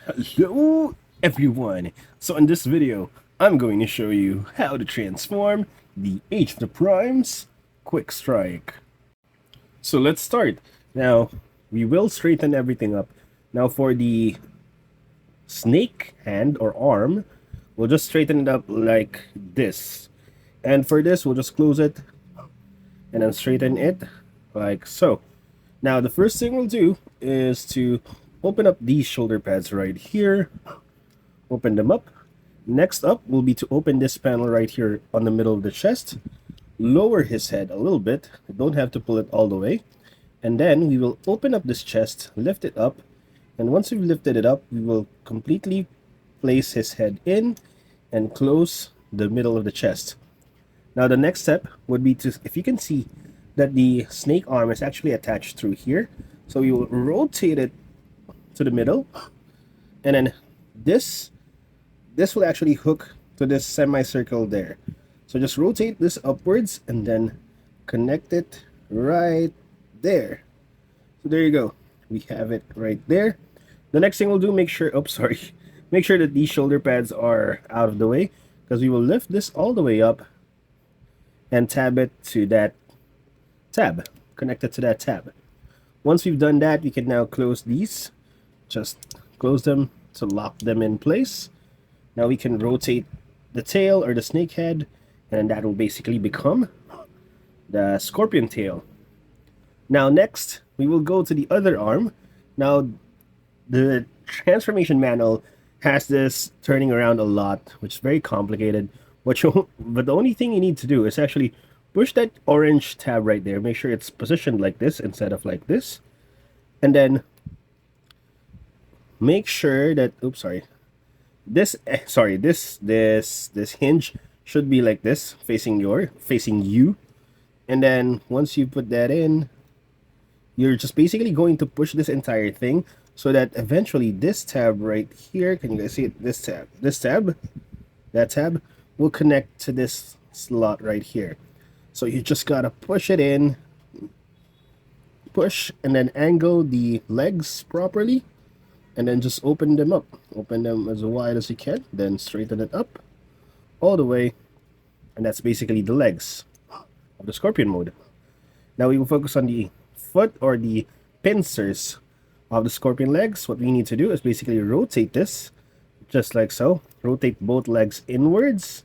Hello everyone! So in this video, I'm going to show you how to transform the H of the Primes Quickstrike. So let's start. Now, we will straighten everything up. Now for the snake hand or arm, we'll just straighten it up like this. And for this, we'll just close it and then straighten it like so. Now the first thing we'll do is to open up these shoulder pads right here. Open them up. Next up will be to open this panel right here on the middle of the chest. Lower his head a little bit. Don't have to pull it all the way. And then we will open up this chest, lift it up. And once we've lifted it up, we will completely place his head in and close the middle of the chest. Now the next step would be to, if you can see that the snake arm is actually attached through here, so you will rotate it to the middle, and then this will actually hook to this semicircle there. So just rotate this upwards and then connect it right there. So there you go. We have it right there. The next thing we'll do, make sure that these shoulder pads are out of the way, because we will lift this all the way up and tab it to that tab, connect it to that tab. Once we've done that, we can now close these. Just close them to lock them in place. Now we can rotate the tail or the snake head, and that will basically become the scorpion tail. Now next, we will go to the other arm. Now the transformation manual has this turning around a lot, which is very complicated. But the only thing you need to do is actually push that orange tab right there. Make sure it's positioned like this instead of like this. And then make sure that, this hinge should be like this, facing you. And then once you put that in, you're just basically going to push this entire thing so that eventually this tab right here, can you guys see it? That tab will connect to this slot right here. So you just gotta push it in, push, and then angle the legs properly, and then just open them up. Open them as wide as you can, then straighten it up all the way, and that's basically the legs of the scorpion mode. Now we will focus on the foot or the pincers of the scorpion legs. What we need to do is basically rotate this just like so. Rotate both legs inwards,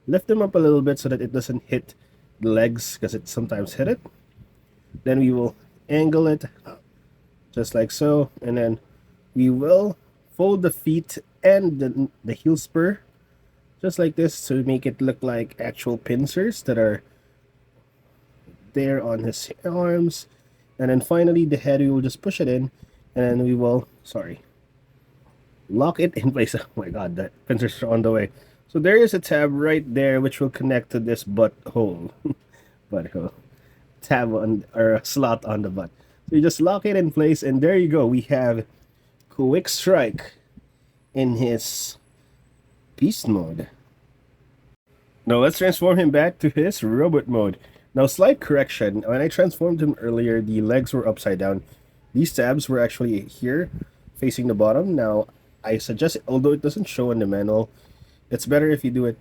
lift them up a little bit so that it doesn't hit the legs, because it sometimes hit it. Then we will angle it just like so, and then we will fold the feet and the heel spur just like this to make it look like actual pincers that are there on his arms. And then finally the head, we will just push it in, and then we will lock it in place. Oh my god, the pincers are on the way. So there is a tab right there which will connect to this butthole. Butthole. Tab on, or a slot on the butt. So you just lock it in place, and there you go. We have Quickstrike in his beast mode. Now let's transform him back to his robot mode. Now slight correction, when I transformed him earlier, the legs were upside down. These tabs were actually here, facing the bottom. Now I suggest, although it doesn't show in the manual, it's better if you do it.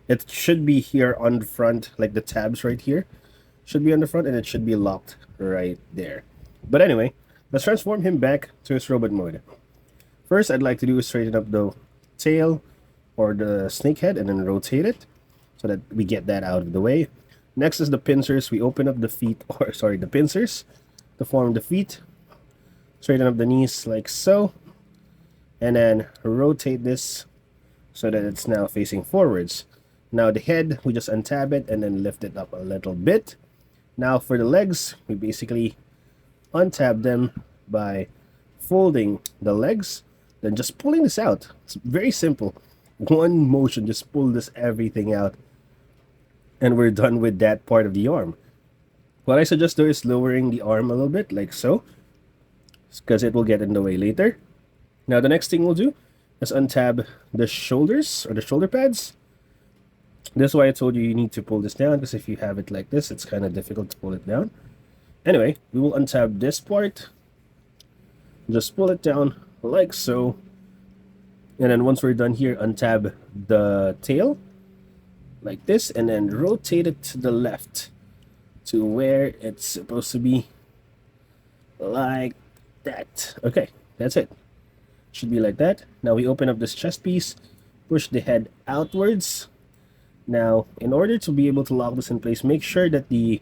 It should be here on the front, like the tabs right here should be on the front, and it should be locked right there. But anyway, let's transform him back to his robot mode. First, I'd like to do is straighten up the tail or the snake head and then rotate it so that we get that out of the way. Next is the pincers. We open up the feet, or the pincers to form the feet. Straighten up the knees like so, and then rotate this so that it's now facing forwards. Now the head, we just untab it and then lift it up a little bit. Now for the legs, we basically untab them by folding the legs, then just pulling this out. It's very simple. One motion, just pull this everything out, and we're done with that part of the arm. What I suggest though is lowering the arm a little bit, like so, because it will get in the way later. Now the next thing we'll do is untab the shoulders or the shoulder pads. This is why I told you need to pull this down, because if you have it like this, it's kind of difficult to pull it down. Anyway, we will untab this part, just pull it down like so. And then once we're done here, untab the tail like this, and then rotate it to the left to where it's supposed to be, like that. Okay, that's it. Should be like that. Now we open up this chest piece, push the head outwards. Now, in order to be able to lock this in place, make sure that the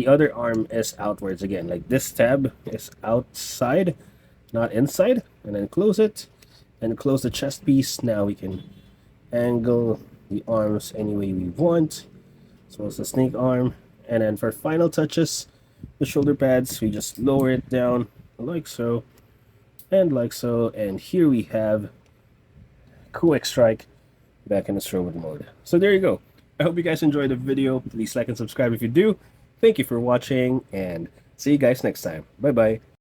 other arm is outwards again. Like this tab is outside, not inside. And then close it, and close the chest piece. Now we can angle the arms any way we want. So it's the snake arm. And then for final touches, the shoulder pads, we just lower it down like so, and like so. And here we have Quickstrike back in its robot mode. So there you go. I hope you guys enjoyed the video. Please like and subscribe if you do. Thank you for watching, and see you guys next time. Bye bye.